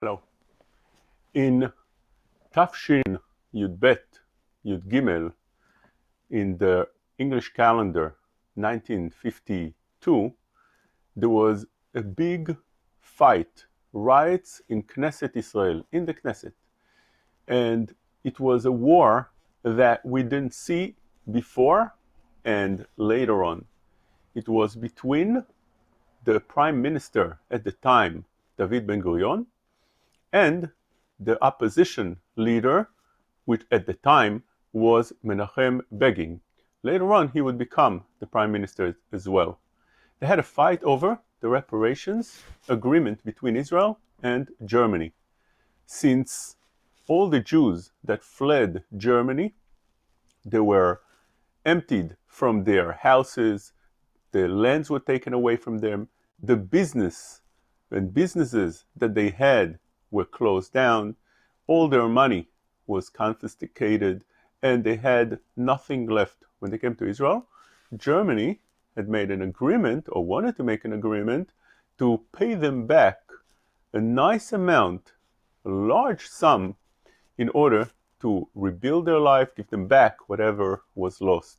Hello. In Tafshin Yud Bet Yud Gimel, in the English calendar 1952, there was a big fight, riots in Knesset Israel, in the Knesset. And it was a war that we didn't see before and later on. It was between the prime minister at the time, David Ben-Gurion, and the opposition leader, which at the time was Menachem Begin. Later on, he would become the prime minister as well. They had a fight over the reparations agreement between Israel and Germany. Since all the Jews that fled Germany, they were emptied from their houses, the lands were taken away from them, the businesses that they had were closed down, all their money was confiscated, and they had nothing left. When they came to Israel, Germany had made an agreement, or wanted to make an agreement, to pay them back a nice amount, a large sum, in order to rebuild their life, give them back whatever was lost.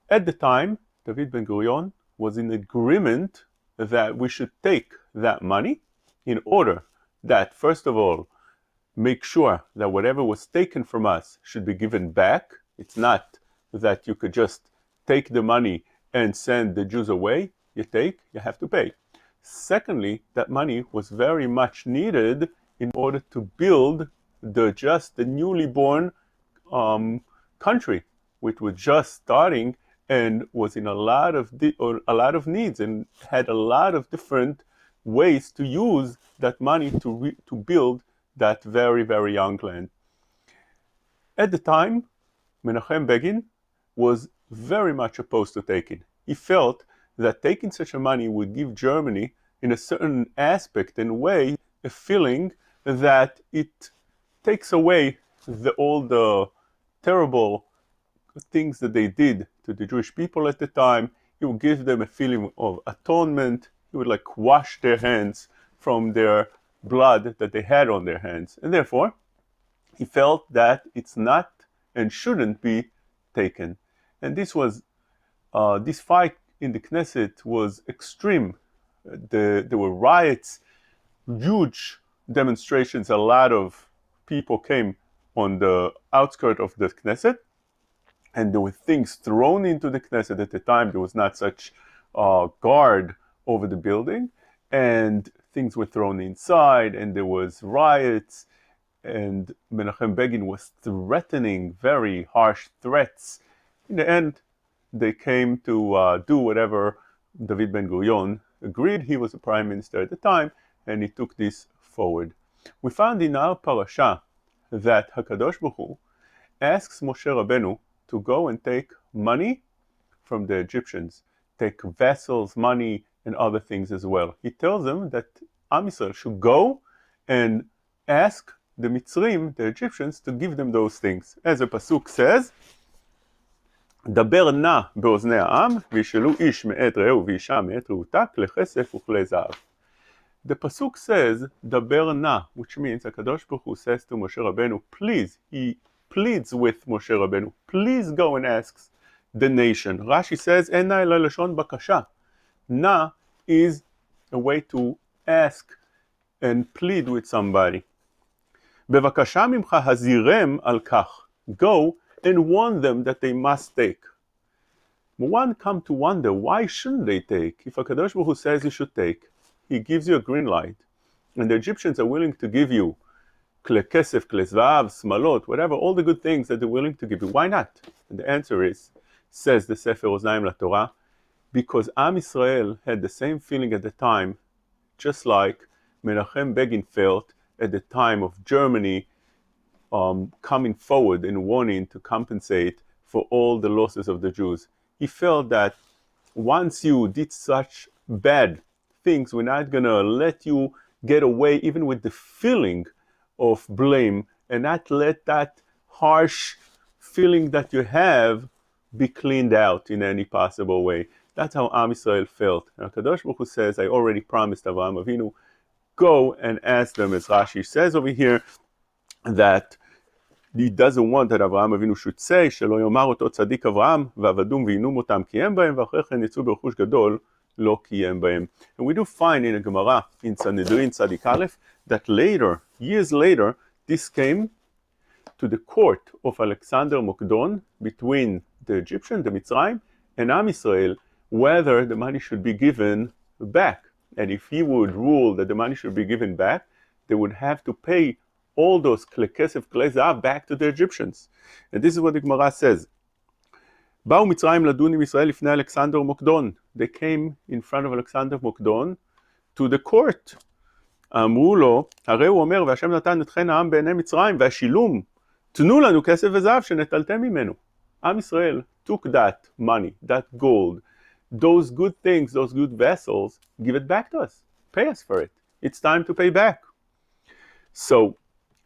At the time, David Ben-Gurion was in agreement that we should take that money in order that, first of all, make sure that whatever was taken from us should be given back. It's not that you could just take the money and send the Jews away. You have to pay. Secondly, that money was very much needed in order to build the newly born country, which was just starting and was in a lot of needs and had a lot of different ways to use that money to build that very, very young land. At the time, Menachem Begin was very much opposed to taking. He felt that taking such a money would give Germany, in a certain aspect and way, a feeling that it takes away all the terrible things that they did to the Jewish people at the time. It would give them a feeling of atonement. It would wash their hands from their blood that they had on their hands. And therefore, he felt that it's not and shouldn't be taken. And this fight in the Knesset was extreme. There were riots, huge demonstrations. A lot of people came on the outskirts of the Knesset, and there were things thrown into the Knesset. At the time, there was not such guard over the building, and things were thrown inside, and there was riots, and Menachem Begin was threatening very harsh threats. In the end, they came to do whatever David Ben-Gurion agreed. He was the prime minister at the time, and he took this forward. We found in our Parashat that HaKadosh Baruch Hu asks Moshe Rabbeinu to go and take money from the Egyptians, take vessels, money, and other things as well. He tells them that Am Yisrael should go and ask the Mitzrim, the Egyptians, to give them those things. As the Pasuk says, דבר נא באוזני העם, וישאלו איש מאת רעהו ואישה מאת רעותה, כלי כסף וכלי זהב. The Pasuk says, דבר נא, which means HaKadosh Baruch Hu says to Moshe Rabbeinu, please, he pleads with Moshe Rabbeinu, please go and ask the nation. Rashi says, אין נא אלא לשון בקשה. Na is a way to ask and plead with somebody. בבקשה ממך הזירם על כך. Go and warn them that they must take. One come to wonder, why shouldn't they take? If HaKadosh Baruch Hu says you should take, he gives you a green light, and the Egyptians are willing to give you kle kesef, kle zvav, smalot, whatever, all the good things that they're willing to give you. Why not? And the answer is, says the Sefer Oznaim LaTorah, because Am Yisrael had the same feeling at the time, just like Menachem Begin felt at the time of Germany coming forward and wanting to compensate for all the losses of the Jews. He felt that once you did such bad things, we're not going to let you get away even with the feeling of blame, and not let that harsh feeling that you have be cleaned out in any possible way. That's how Am Yisrael felt. Now, Kadosh Baruch Hu says, I already promised Avraham Avinu, go and ask them, as Rashi says over here, that he doesn't want that Avraham Avinu should say, שלא יאמר אותו צדיק אברהם, ועבדום ועינום אותם קיים בהם, ואחרי כן יצאו ברכוש גדול, לא קיים בהם. And we do find in a Gemara, in Sanhedrin Tzadik Aleph, that later, years later, this came to the court of Alexander Mokdon between the Egyptian, the Mitzrayim, and Am Yisrael, whether the money should be given back. And if he would rule that the money should be given back, they would have to pay all those kesef klei zahav back to the Egyptians. And this is what the Gemara says. באו מצרים לדון עם ישראל לפני אלכסנדר מוקדון. They came in front of Alexander Mokdon to the court. אמרו לו, הרי הוא אומר, והשם נתן אתכן העם בעיני מצרים, והשילום, תנו לנו כסף וזהב שנטלתם ממנו. עם ישראל took that money, that gold, those good things, those good vessels, give it back to us. Pay us for it. It's time to pay back. So,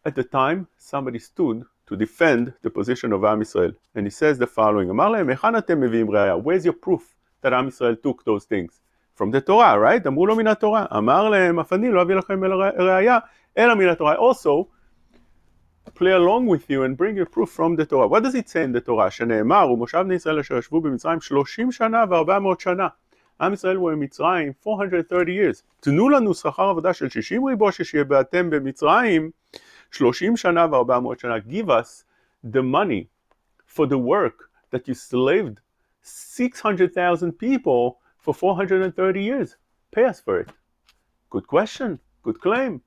at the time, somebody stood to defend the position of Am Yisrael. And he says the following, אמר להם, היכן אתם מביאים ראיה? Where's your proof that Am Yisrael took those things? From the Torah, right? אמרו לו מן התורה. אמר להם, אף אני לא אביא לכם ראיה, אלא מן התורה. Also, play along with you and bring your proof from the Torah. What does it say in the Torah? שנאמר, ומושב בני ישראל אשר ישבו במצרים 30 שנה ו400 שנה. עם ישראל הוא במצרים 430 years. תנו לנו שכר עבודה של 60 ריבו ששיבעתם במצרים 30 שנה ו400 שנה. Give us the money for the work that you slaved 600,000 people for 430 years. Pay us for it. Good question. Good claim.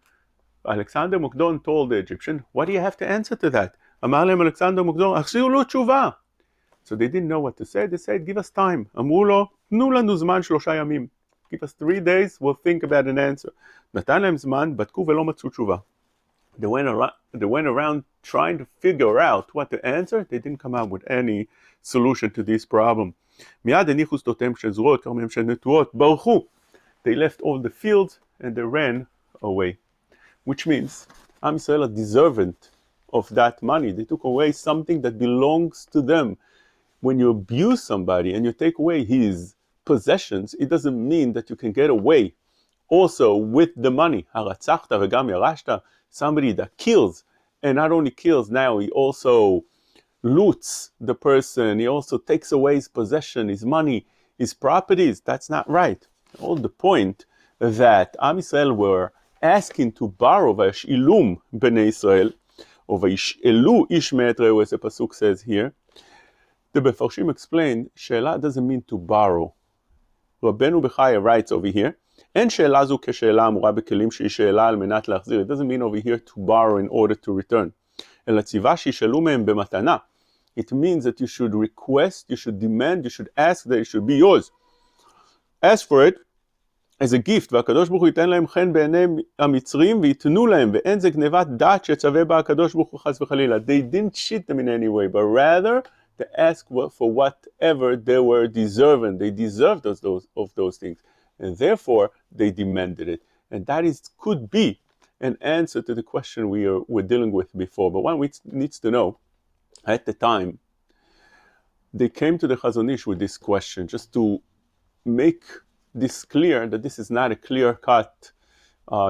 Alexander Mokdon told the Egyptian, what do you have to answer to that? אמר להם אלכסנדר מוקדון, החזירו לו תשובה. So they didn't know what to say. They said, give us time. אמרו לו, תנו לנו זמן 3 ימים. Give us 3 days, we'll think about an answer. נתן להם זמן, בדקו ולא מצאו תשובה. They went around trying to figure out what to answer. They didn't come out with any solution to this problem. מיד הניחו שדותיהם שזרועות, כרמיהם שנטועות, ברחו. They left all the fields and they ran away. Which means, Am Yisrael are deserving of that money. They took away something that belongs to them. When you abuse somebody and you take away his possessions, it doesn't mean that you can get away also with the money. הרצחת וגם ירשת, somebody that kills, and not only kills, now he also loots the person, he also takes away his possession, his money, his properties. That's not right. All the point that Am Yisrael were asking to borrow, וישאילום בני ישראל, או וישאלו איש מאת רעהו, as the pasuk says here. The Mefarshim explain, שאלה doesn't mean to borrow. רבנו בחיה writes over here, אין שאלה זו כשאלה אמורה בכלים שהיא שאלה על מנת להחזיר. It doesn't mean over here to borrow in order to return. אלא ציווה שישאלו מהם במתנה. It means that you should request, you should demand, you should ask that it should be yours. Ask for it as a gift, והקדוש ברוך הוא ייתן להם חן בעיני המצרים ויתנו להם, ואין זה גנבת דת שצווה בה הקדוש ברוך הוא חס וחלילה. They didn't cheat them in any way, but rather they asked for whatever they were deserving. They deserved of those things, and therefore they demanded it. And that could be an answer to the question we were dealing with before. But one needs to know, at the time, they came to the Chazon Ish with this question, just to make this clear that this is not a clear-cut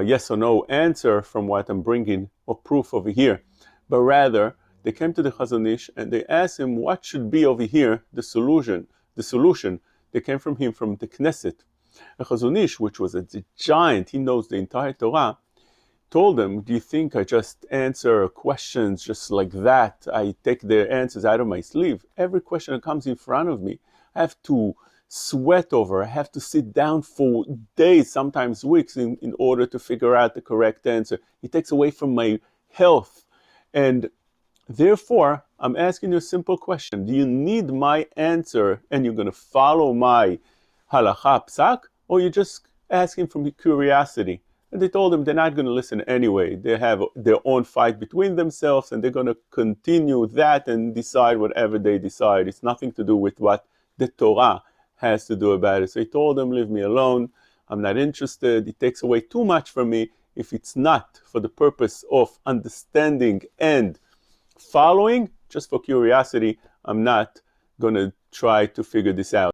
yes or no answer from what I'm bringing or proof over here, but rather they came to the Chazon Ish and they asked him what should be over here the solution. The solution they came from him from the Knesset. The Chazon Ish, which was a giant, he knows the entire Torah, told them, do you think I just answer questions just like that? I take their answers out of my sleeve. Every question that comes in front of me, I have to sweat over. I have to sit down for days, sometimes weeks, in order to figure out the correct answer. It takes away from my health. And therefore, I'm asking you a simple question. Do you need my answer and you're going to follow my halacha psak? Or you're just asking from curiosity? And they told him they're not going to listen anyway. They have their own fight between themselves and they're going to continue that and decide whatever they decide. It's nothing to do with what the Torah has to do about it. So he told them, leave me alone. I'm not interested. It takes away too much from me. If it's not for the purpose of understanding and following, just for curiosity, I'm not going to try to figure this out.